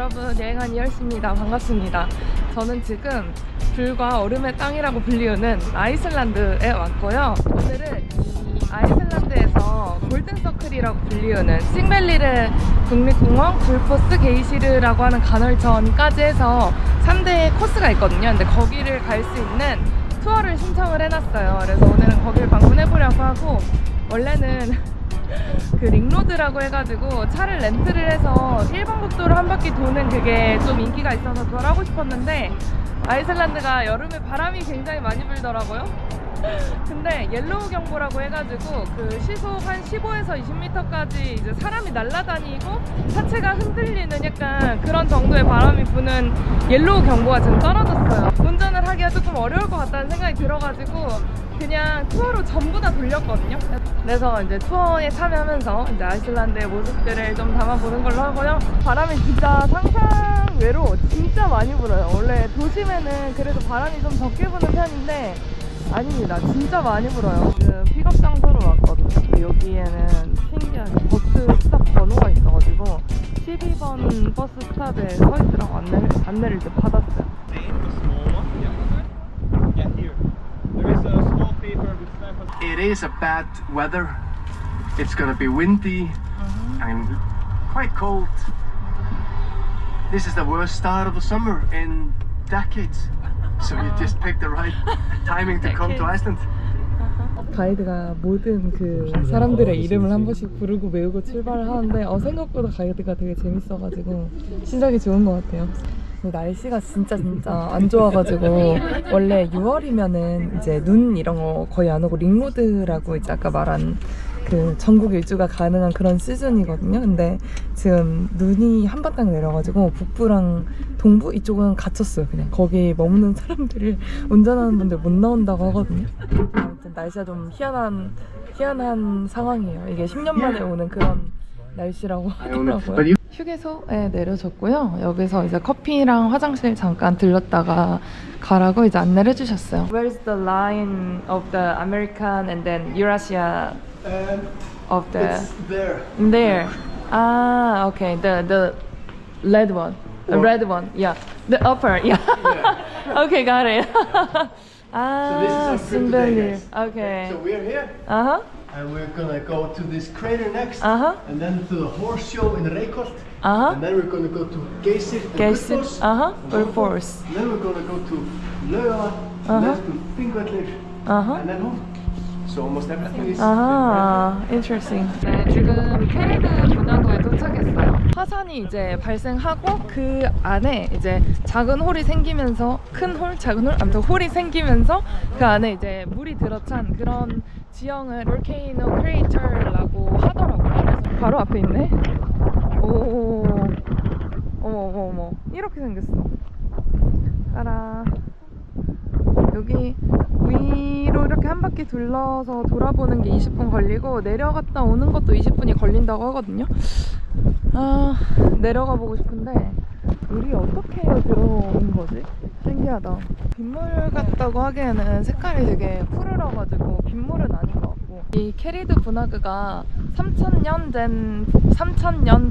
여러분, 여행한 이열씨입니다. 반갑습니다. 저는 지금 불과 얼음의 땅이라고 불리우는 아이슬란드에 왔고요. 오늘은 이 아이슬란드에서 골든서클이라고 불리우는 싱벨리르 국립공원, 굴포스 게이시르라고 하는 간헐천까지 해서 3대 코스가 있거든요. 근데 거기를 갈 수 있는 투어를 신청을 해놨어요. 그래서 오늘은 거기를 방문해보려고 하고, 원래는 그 링로드라고 해가지고 차를 렌트를 해서 일본 국도를 한 바퀴 도는 그게 좀 인기가 있어서 그걸 하고 싶었는데, 아이슬란드가 여름에 바람이 굉장히 많이 불더라고요. 근데 옐로우 경보라고 해가지고 그 시속 한 15에서 20m까지 이제 사람이 날아다니고 차체가 흔들리는 약간 그런 정도의 바람이 부는 옐로우 경보가 지금 떨어졌어요. 운전을 하기가 조금 어려울 것 같다는 생각이 들어가지고 그냥 투어로 전부 다 돌렸거든요. 그래서 이제 투어에 참여하면서 이제 아이슬란드의 모습들을 좀 담아보는 걸로 하고요. 바람이 진짜 상상 외로 진짜 많이 불어요. 원래 도심에는 그래도 바람이 좀 적게 부는 편인데 아닙니다. 진짜 많이 불어요. 지금 픽업 장소로 왔거든요. 여기에는 신기하게 버스 스탑 번호가 있어가지고 12번 버스 스탑에 서 있으라고 안내를 이제 받았어요. It is a bad weather. It's gonna be windy and quite cold. This is the worst start of the summer in decades. So you just picked the right timing to come to Iceland. 가이드가 모든 그 사람들의 이름을 한 번씩 부르고 외우고 출발을 하는데 생각보다 가이드가 되게 재밌어가지고 시작이 좋은 것 같아요. 근데 날씨가 진짜 안 좋아가지고 원래 6월이면은 이제 눈 이런 거 거의 안 오고 링로드라고 이제 아까 말한 그 전국 일주가 가능한 그런 시즌이거든요. 근데 지금 눈이 한바탕 내려가지고 북부랑 동부 이쪽은 갇혔어요. 그냥 거기 머무는 사람들을 운전하는 분들 못 나온다고 하거든요. 아무튼 날씨가 좀 희한한 상황이에요. 이게 10년 만에 오는 그런 날씨라고 하더라고요. 휴게소에 내려줬고요. 여기서 이제 커피랑 화장실 잠깐 들렀다가 가라고 이제 안내를 해주셨어요. Where's the line of the American and then Eurasia of the? It's there. There. Ah, okay. The red one. The red one. Yeah. The upper. Yeah. Okay, got it. Ah, So this is our trip today, 싱벨리르. guys. Okay. So we're here Uh-huh. and we're gonna go to this crater next, Uh-huh. and then to the horse show in Reykholt, Uh-huh. and then we're gonna go to Geysir and Geysir. Gullfoss, Uh-huh. and Gullfoss. and then we're gonna go to Laugaland, Uh-huh. and then to Þingvellir, Uh-huh. and then home. So almost everything is. 아하, interesting. 네, 지금 캐리드 분화구에 도착했어요. 화산이 이제 발생하고 그 안에 이제 작은 홀이 생기면서 큰 홀, 작은 홀, 아무튼 홀이 생기면서 그 안에 이제 물이 들어찬 그런 지형을 볼케이노 크레이터라고 하더라고요. 그래서 바로 앞에 있네. 오, 어머, 이렇게 생겼어. 따라. 여기 위로 이렇게 한 바퀴 둘러서 돌아보는 게 20분 걸리고 내려갔다 오는 것도 20분이 걸린다고 하거든요. 내려가 보고 싶은데 물이 어떻게 들어온 거지? 신기하다. 빗물 같다고 하기에는 색깔이 되게 푸르러가지고 빗물은 아닌 것 같고, 이 캐리드 분화구가 3,000년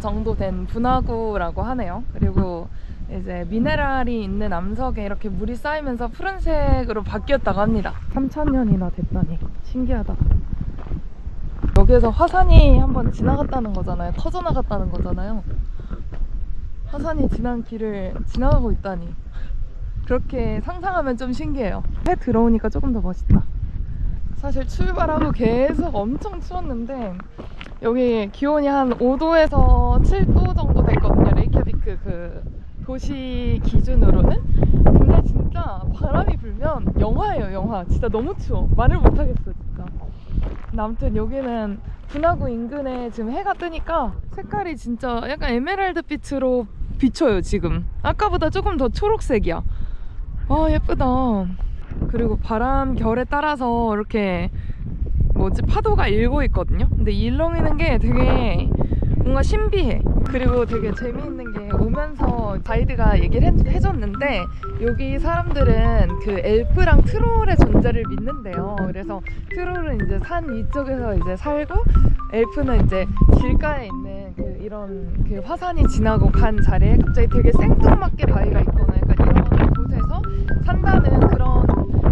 정도 된 분화구라고 하네요. 그리고 이제 미네랄이 있는 암석에 이렇게 물이 쌓이면서 푸른색으로 바뀌었다고 합니다. 3,000년이나 됐다니 신기하다. 여기에서 화산이 한번 지나갔다는 거잖아요. 터져나갔다는 거잖아요. 화산이 지난 길을 지나가고 있다니, 그렇게 상상하면 좀 신기해요. 해 들어오니까 조금 더 멋있다. 사실 출발하고 계속 엄청 추웠는데 여기 기온이 한 5도에서 7도 정도 됐거든요. 레이캬비크 그 도시 기준으로는. 근데 진짜 바람이 불면 영하예요, 영하. 진짜 너무 추워. 말을 못하겠어 진짜. 근데 아무튼 여기는 분화구 인근에 지금 해가 뜨니까 색깔이 진짜 약간 에메랄드 빛으로 비춰요 지금. 아까보다 조금 더 초록색이야. 와, 예쁘다. 그리고 바람 결에 따라서 이렇게 파도가 일고 있거든요. 근데 일렁이는 게 되게 뭔가 신비해. 그리고 되게 재미있는 게, 오면서 가이드가 얘기를 해줬는데 여기 사람들은 그 엘프랑 트롤의 존재를 믿는데요. 그래서 트롤은 이제 산 위쪽에서 이제 살고, 엘프는 이제 길가에 있는 그 이런 그 화산이 지나고 간 자리에 갑자기 되게 생뚱맞게 바위가 있거나 약간 이런 곳에서 산다는 그런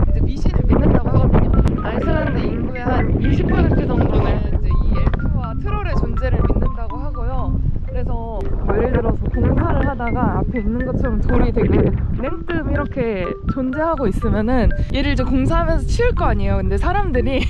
이제 미신을 믿는다고 하거든요. 아이슬란드 인구의 한 20% 정도는 이제 이 엘프와 트롤의 존재를 믿는다고 하고요. 그래서 뭐 예를 들어서 공사를 하다가 앞에 있는 것처럼 돌이 되게 냉뜸 이렇게 존재하고 있으면은 얘를 이제 공사하면서 치울 거 아니에요. 근데 사람들이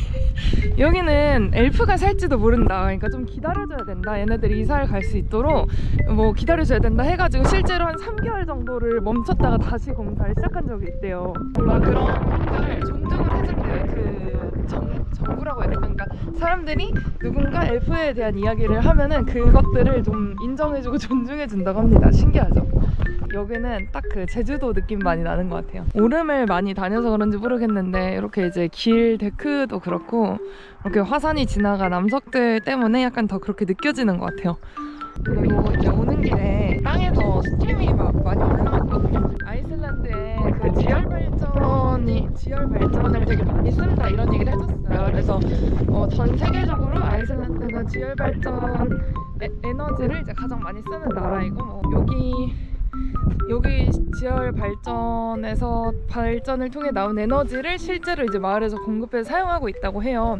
여기는 엘프가 살지도 모른다. 그러니까 좀 기다려줘야 된다. 얘네들이 이사를 갈 수 있도록 뭐 기다려줘야 된다 해가지고 실제로 한 3개월 정도를 멈췄다가 다시 공사를 시작한 적이 있대요. 뭔가 그런 것들을 존중을 해준대요. 그 정부라고 해야 될까? 그러니까 사람들이 누군가 엘프에 대한 이야기를 하면은 그것들을 좀 인정해주고 존중해준다고 합니다. 신기하죠? 여기는 딱 그 제주도 느낌 많이 나는 것 같아요. 오름을 많이 다녀서 그런지 모르겠는데 이렇게 이제 길 데크도 그렇고 이렇게 화산이 지나간 암석들 때문에 약간 더 그렇게 느껴지는 것 같아요. 그리고 이제 오는 길에 땅에서 스팀이 막 많이 올라왔거든요. 아이슬란드에 그 지열 발전을 되게 많이 쓴다 이런 얘기를 해줬어요. 그래서 전 세계적으로 아이슬란드가 지열 발전 에너지를 이제 가장 많이 쓰는 나라이고 뭐 여기 지열 발전에서 발전을 통해 나온 에너지를 실제로 이제 마을에서 공급해서 사용하고 있다고 해요.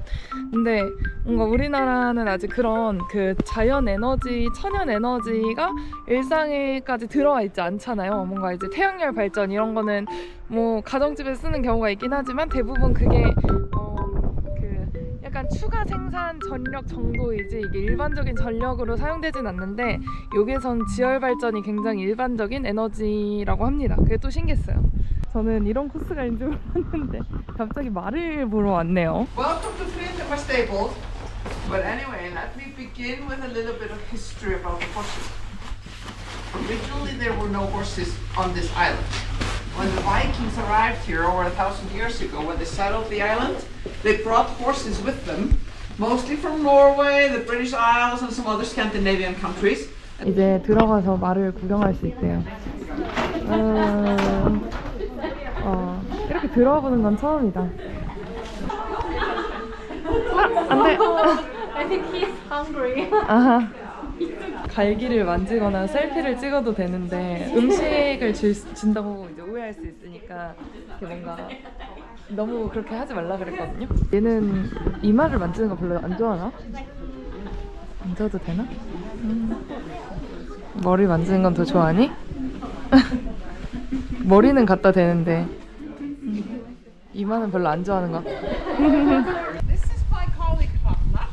근데 뭔가 우리나라는 아직 그런 그 자연 에너지, 천연 에너지가 일상에까지 들어와 있지 않잖아요. 뭔가 이제 태양열 발전 이런 거는 뭐 가정집에서 쓰는 경우가 있긴 하지만 대부분 그게 약간 추가 생산 전력 정도이지 이게 일반적인 전력으로 사용되진 않는데 여기선 지열 발전이 굉장히 일반적인 에너지라고 합니다. 그게 또 신기했어요. 저는 이런 코스가 있는 줄 몰랐는데 갑자기 말을 보러 왔네요. Welcome to Friedrich Stables. But anyway, let me begin with a little bit of history about the horses. Originally, there were no horses on this island. When the Vikings arrived here over 1,000 years ago, when they settled the island, they brought horses with them, mostly from Norway, the British Isles, and some other Scandinavian countries. 이제 들어가서 말을 구경할 수 있대요. 이렇게 들어보는 건 처음이다. 안 돼. I think he's hungry. 아하. 갈기를 만지거나 셀피를 찍어도 되는데 음식을 준다고 이제 오해할 수 있으니까 이렇게 뭔가 너무 그렇게 하지 말라 그랬거든요. 얘는 이마를 만지는 거 별로 안 좋아하나? 만져도 되나? 머리 만지는 건 더 좋아하니? 머리는 갖다 대는데 이마는 별로 안 좋아하는 것 같아. This is my colleague Hafna,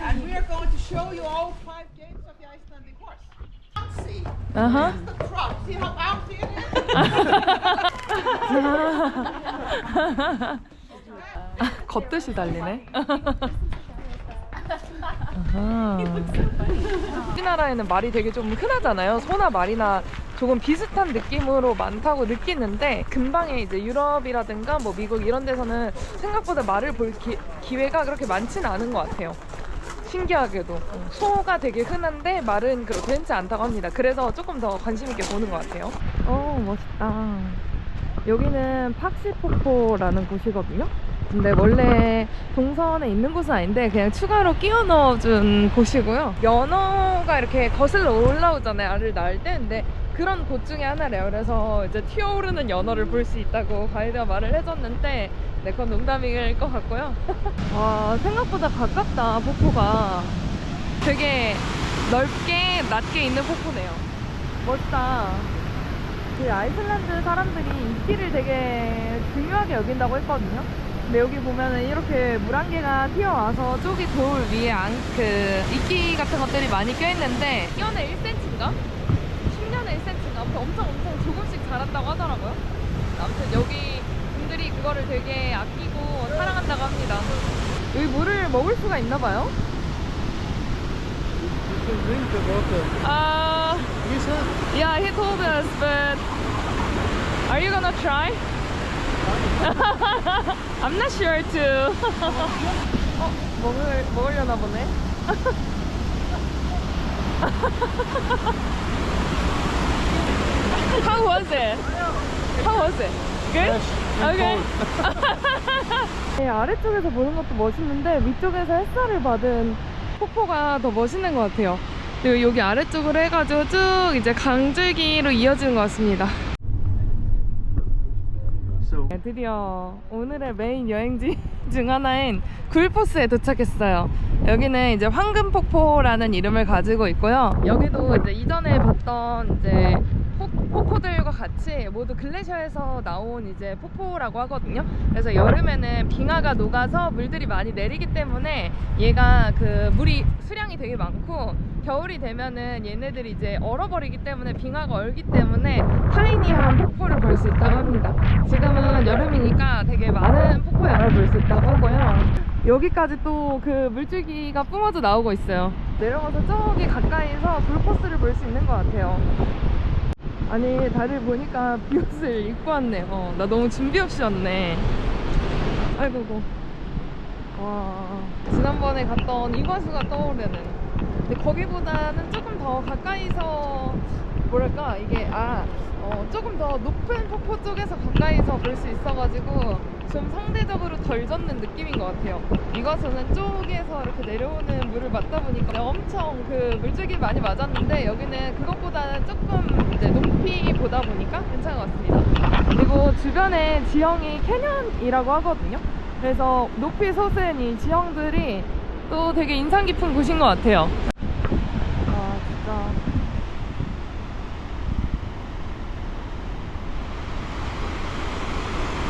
and we are going to show you all 5 games of the Icelandic horse. See, 아하. the trot. See how bouncy it is? 걷듯이 달리네. 아하. 우리나라에는 말이 되게 좀 흔하잖아요. 소나 말이나 조금 비슷한 느낌으로 많다고 느끼는데 금방에 이제 유럽이라든가 뭐 미국 이런 데서는 생각보다 말을 볼 기회가 그렇게 많지는 않은 것 같아요. 신기하게도 소가 되게 흔한데 말은 그렇게 흔치 않다고 합니다. 그래서 조금 더 관심 있게 보는 것 같아요. 멋있다. 여기는 팍시폭포라는 곳이거든요. 근데 원래 동선에 있는 곳은 아닌데 그냥 추가로 끼워 넣어준 곳이고요. 연어가 이렇게 거슬러 올라오잖아요, 알을 낳을 때. 근데 그런 곳 중에 하나래요. 그래서 이제 튀어오르는 연어를 볼 수 있다고 가이드가 말을 해줬는데 네, 그건 농담일 것 같고요. 와, 생각보다 가깝다, 폭포가. 되게 넓게 낮게 있는 폭포네요. 멋있다. 그 아이슬란드 사람들이 이끼를 되게 중요하게 여긴다고 했거든요. 근데 여기 보면은 이렇게 물안개가 튀어와서 쪽이 돌 위에 이끼 같은 것들이 많이 껴있는데 10년에 1cm인가? 10년에 1cm인가? 아무튼 엄청 조금씩 자란다고 하더라고요. 아무튼 여기 분들이 그거를 되게 아끼고 사랑한다고 합니다. 여기 물을 먹을 수가 있나봐요? Yeah, he told us, but are you gonna try? I'm not sure too. 먹으려나 보네. How was it? Good? Okay. 네, 아래쪽에서 보는 것도 멋있는데 위쪽에서 햇살을 받은 폭포가 더 멋있는 것 같아요. 그리고 여기 아래쪽으로 해가지고 쭉 이제 강줄기로 이어지는 것 같습니다. So 네, 드디어 오늘의 메인 여행지 중 하나인 굴포스에 도착했어요. 여기는 이제 황금폭포라는 이름을 가지고 있고요. 여기도 이제 이전에 봤던 이제 폭포들과 같이 모두 글래셔에서 나온 이제 폭포라고 하거든요. 그래서 여름에는 빙하가 녹아서 물들이 많이 내리기 때문에 얘가 그 물이 수량이 되게 많고, 겨울이 되면은 얘네들이 이제 얼어버리기 때문에 빙하가 얼기 때문에 타이니한 폭포를 볼 수 있다고 합니다. 지금은 여름이니까 되게 많은 폭포를 볼 수 있다고 하고요. 여기까지 또 그 물줄기가 뿜어져 나오고 있어요. 내려가서 저기 가까이서 굴포스를 볼 수 있는 것 같아요. 아니, 다들 보니까 비옷을 입고 왔네. 나 너무 준비 없이 왔네. 아이고. 와, 지난번에 갔던 이과수가 떠오르는. 근데 거기보다는 조금 더 가까이서, 뭐랄까, 이게, 조금 더 높은 폭포 쪽에서 가까이서 볼 수 있어가지고 좀 상대적으로 덜 젖는 느낌인 것 같아요. 이과수는 쪽에서 이렇게 내려오는 물을 맞다 보니까 엄청 그 물줄기 많이 맞았는데, 여기는 그것보다는 조금 이제 높이 보다 보니까 괜찮은 것 같습니다. 그리고 주변에 지형이 캐년이라고 하거든요. 그래서 높이 솟은 이 지형들이 또 되게 인상 깊은 곳인 것 같아요. 아, 진짜.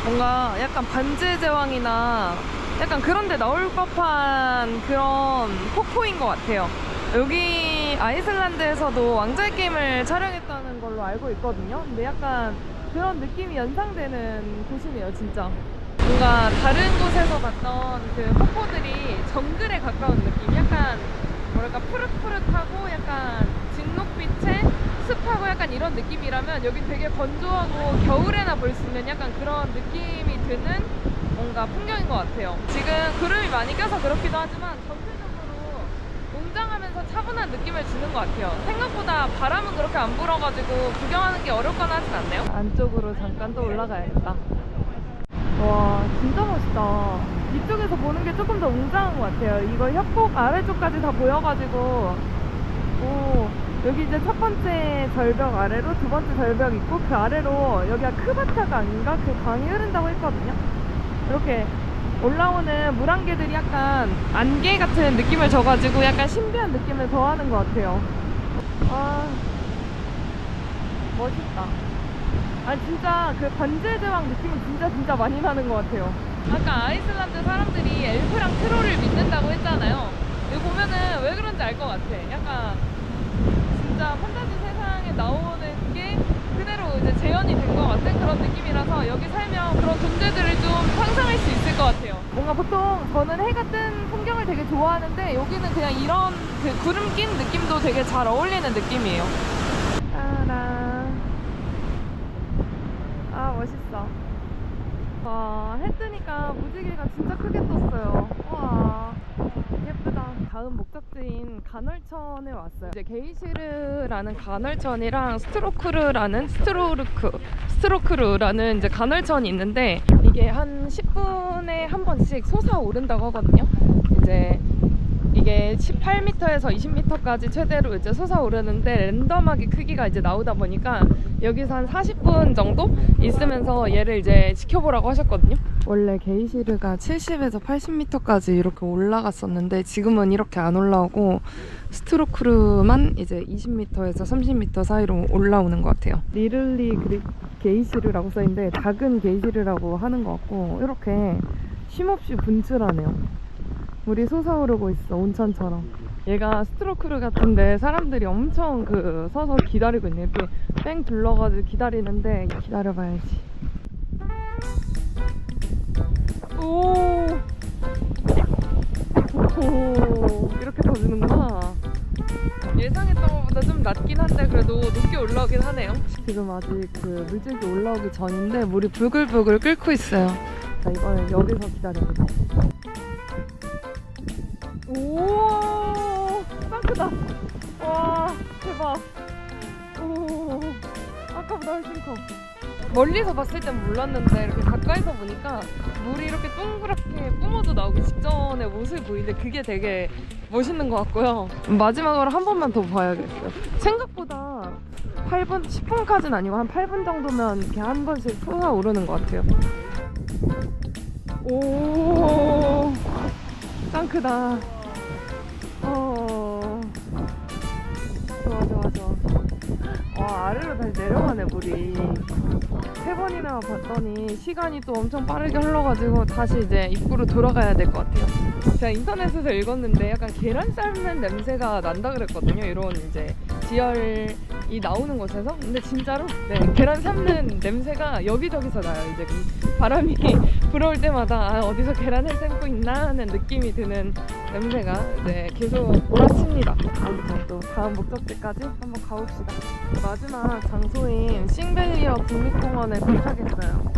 뭔가 약간 반지의 제왕이나 약간 그런 데 나올 법한 그런 폭포인 것 같아요. 여기 아이슬란드에서도 왕좌의 게임을 촬영했다는 걸로 알고 있거든요. 근데 약간 그런 느낌이 연상되는 곳이네요, 진짜. 뭔가 다른 곳에서 봤던 그 폭포들이 정글에 가까운 느낌? 약간 뭐랄까 푸릇푸릇하고 약간 진녹빛에 습하고 약간 이런 느낌이라면, 여기 되게 건조하고 겨울에나 볼 수 있는 약간 그런 느낌이 드는 뭔가 풍경인 것 같아요. 지금 구름이 많이 껴서 그렇기도 하지만 전체적으로 웅장하면서 차분한 느낌을 주는 것 같아요. 생각보다 바람은 그렇게 안 불어가지고 구경하는 게 어렵거나 하진 않네요. 안쪽으로 잠깐 또 올라가야겠다. 와, 진짜 멋있다. 이쪽에서 보는 게 조금 더 웅장한 것 같아요. 이거 협곡 아래쪽까지 다 보여가지고. 오, 여기 이제 첫 번째 절벽 아래로 두 번째 절벽 있고, 그 아래로 여기가 크바타강인가? 그 강이 흐른다고 했거든요. 이렇게 올라오는 물안개들이 약간 안개 같은 느낌을 줘가지고 약간 신비한 느낌을 더하는 것 같아요. 아, 멋있다. 진짜 그 반지의 제왕 느낌은 진짜 많이 나는 것 같아요. 아까 아이슬란드 사람들이 엘프랑 트롤을 믿는다고 했잖아요. 여기 보면은 왜 그런지 알 것 같아. 약간 진짜 판타지 세상에 나오는 게 그대로 이제 재현이 된 것 같은 그런 느낌이라서, 여기 살면 그런 존재들을 좀 상상할 수 있을 것 같아요. 뭔가 보통 저는 해가 뜬 풍경을 되게 좋아하는데, 여기는 그냥 이런 그 구름 낀 느낌도 되게 잘 어울리는 느낌이에요. 따란. 아, 멋있어. 와, 해 뜨니까 무지개가 진짜 크게 떴어요. 와, 예쁘다. 다음 목적지인 간헐천에 왔어요. 이제 게이시르라는 간헐천이랑 스트로크르라는 이제 간헐천이 있는데, 이게 한 10분에 한 번씩 솟아오른다고 하거든요. 이제 이게 18m에서 20m까지 최대로 이제 솟아오르는데, 랜덤하게 크기가 이제 나오다 보니까 여기서 한 40분 정도 있으면서 얘를 이제 지켜보라고 하셨거든요. 원래 게이시르가 70에서 80m까지 이렇게 올라갔었는데, 지금은 이렇게 안 올라오고 스트로크르만 이제 20m에서 30m 사이로 올라오는 것 같아요. 리를리 게이시르라고 써있는데 작은 게이시르라고 하는 것 같고, 이렇게 쉼없이 분출하네요. 물이 솟아오르고 있어, 온천처럼. 얘가 스트로크르 같은데 사람들이 엄청 서서 기다리고 있네. 이렇게 뺑 둘러가지고 기다리는데, 기다려봐야지. 오, 이렇게 터지는구나. 예상했던 것보다 좀 낮긴 한데 그래도 높게 올라오긴 하네요. 지금 아직 그 물줄기 올라오기 전인데 물이 부글부글 끓고 있어요. 자, 이번엔 여기서 기다립니다. 오, 짱 크다. 와, 대박. 오, 아까보다 훨씬 커. 멀리서 봤을 땐 몰랐는데 이렇게 가까이서 보니까 물이 이렇게 동그랗게 뿜어져 나오기 직전의 모습이 보이는데 그게 되게 멋있는 것 같고요. 마지막으로 한 번만 더 봐야겠어요. 생각보다 8분, 10분까지는 아니고 한 8분 정도면 이렇게 한 번씩 솟아오르는 것 같아요. 오, 짱 크다. 좋아. 와, 아래로 다시 내려가네, 물이. 3번이나 봤더니 시간이 또 엄청 빠르게 흘러가지고 다시 이제 입구로 돌아가야 될 것 같아요. 제가 인터넷에서 읽었는데 약간 계란 삶는 냄새가 난다 그랬거든요. 이런 이제 지열이 나오는 곳에서. 근데 진짜로 네, 계란 삶는 냄새가 여기저기서 나요. 이제 바람이 불어올 때마다 어디서 계란을 삶고 있나 하는 느낌이 드는 냄새가 이제 계속 몰아칩니다. 아무튼 또 다음 목적지까지 한번 가봅시다. 마지막 장소인 싱벨리어 국립공원에 도착했어요.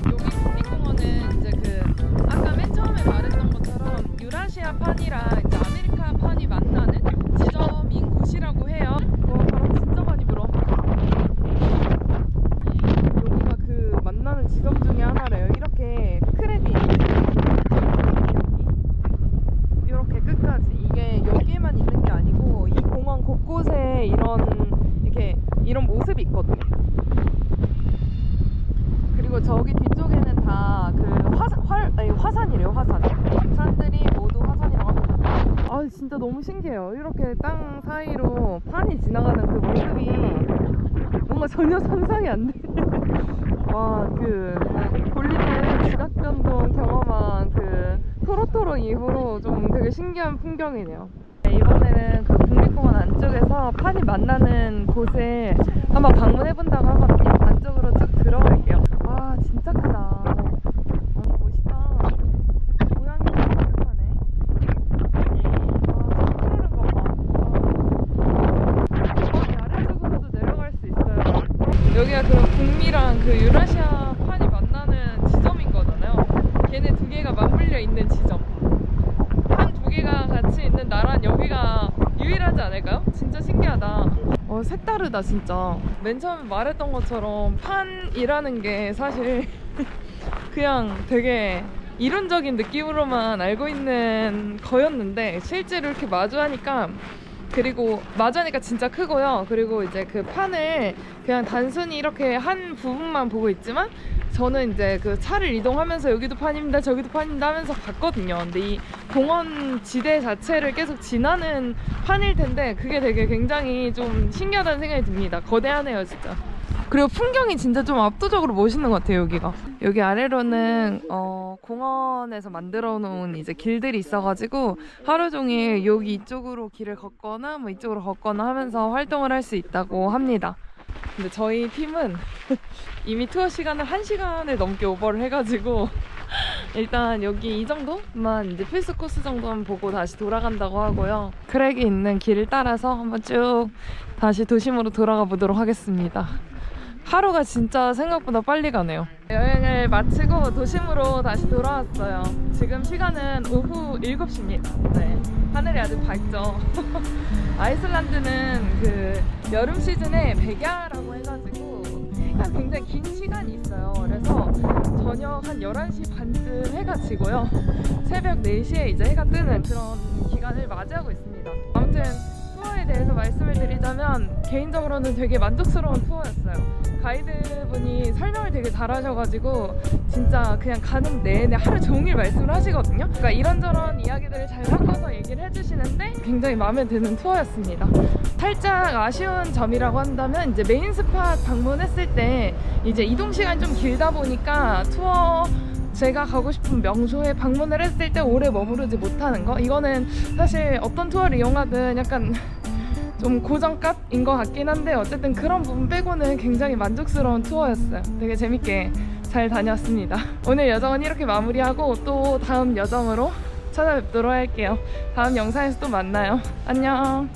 여기 국립공원은 이제 그 아까 맨 처음에 말했던 것처럼 유라시아 판이랑 이제 아메리카 판이 만나는 지점인 곳이라고 해요. 바람 진짜 많이 불어. 여기가 그 만나는 지점 중에 하나래요. 이렇게 크랙이 이렇게 끝까지 이게 여기에만 있는 게 아니고 이 공원 곳곳에 이런 모습이 있거든요. 그리고 저기 뒤쪽에는 다 그 화산이래요. 화산. 산들이 모두 화산이라고 합니다. 아 진짜 너무 신기해요. 이렇게 땅 사이로 판이 지나가는 그 모습이 뭔가 전혀 상상이 안 돼. 와, 그 볼리비아에서 지각 변동 경험한 그 토로토로 이후로 좀 되게 신기한 풍경이네요. 네, 이번에는 그 국립공원 안쪽에서 판이 만나는 곳에 한번 방문해본다고 하거든요. 안쪽으로 쭉 들어갈게요. 와, 진짜 크다. 너무 멋있다. 모양이 너무 독특하네. 와, 저 푸르른 거 봐. 아래쪽으로도 내려갈 수 있어요. 여기가 그럼 북미랑 그 유라시아 판이 만나는 지점인 거잖아요. 걔네 두 개가 맞물려 있는 지점. 판 두 개가 같이 있는 나라는 여기가 유일하지 않을까요? 진짜 신기하다. 색다르다 진짜. 맨 처음에 말했던 것처럼 판이라는 게 사실 그냥 되게 이론적인 느낌으로만 알고 있는 거였는데 실제로 이렇게 마주하니까 진짜 크고요. 그리고 이제 그 판을 그냥 단순히 이렇게 한 부분만 보고 있지만 저는 이제 그 차를 이동하면서 여기도 판입니다 저기도 판입니다 하면서 봤거든요. 근데 이 공원 지대 자체를 계속 지나는 판일 텐데 그게 되게 굉장히 좀 신기하다는 생각이 듭니다. 거대하네요 진짜. 그리고 풍경이 진짜 좀 압도적으로 멋있는 것 같아요. 여기 아래로는 공원에서 만들어 놓은 이제 길들이 있어가지고 하루 종일 여기 이쪽으로 길을 걷거나 뭐 이쪽으로 걷거나 하면서 활동을 할 수 있다고 합니다. 근데 저희 팀은 이미 투어 시간을 1시간을 넘게 오버를 해가지고 일단 여기 이 정도만 이제 필수 코스 정도만 보고 다시 돌아간다고 하고요. 크랙이 있는 길을 따라서 한번 쭉 다시 도심으로 돌아가 보도록 하겠습니다. 하루가 진짜 생각보다 빨리 가네요. 여행을 마치고 도심으로 다시 돌아왔어요. 지금 시간은 오후 7시입니다. 네, 하늘이 아주 밝죠. 아이슬란드는 그 여름 시즌에 백야라고 해가지고 해가 굉장히 긴 시간이 있어요. 그래서 저녁 한 11시 반쯤 해가 지고요. 새벽 4시에 이제 해가 뜨는 그런 기간을 맞이하고 있습니다. 아무튼 투어에 대해서 말씀을 드리자면 개인적으로는 되게 만족스러운 투어였어요. 가이드분이 설명을 되게 잘하셔가지고 진짜 그냥 가는 내내 하루 종일 말씀을 하시거든요. 그러니까 이런저런 이야기들을 잘 섞어서 얘기를 해주시는데 굉장히 마음에 드는 투어였습니다. 살짝 아쉬운 점이라고 한다면 이제 메인 스팟 방문했을 때 이제 이동 시간이 좀 길다 보니까 투어 제가 가고 싶은 명소에 방문을 했을 때 오래 머무르지 못하는 거, 이거는 사실 어떤 투어를 이용하든 약간 좀 고정값인 것 같긴 한데 어쨌든 그런 부분 빼고는 굉장히 만족스러운 투어였어요. 되게 재밌게 잘 다녔습니다. 오늘 여정은 이렇게 마무리하고 또 다음 여정으로 찾아뵙도록 할게요. 다음 영상에서 또 만나요. 안녕.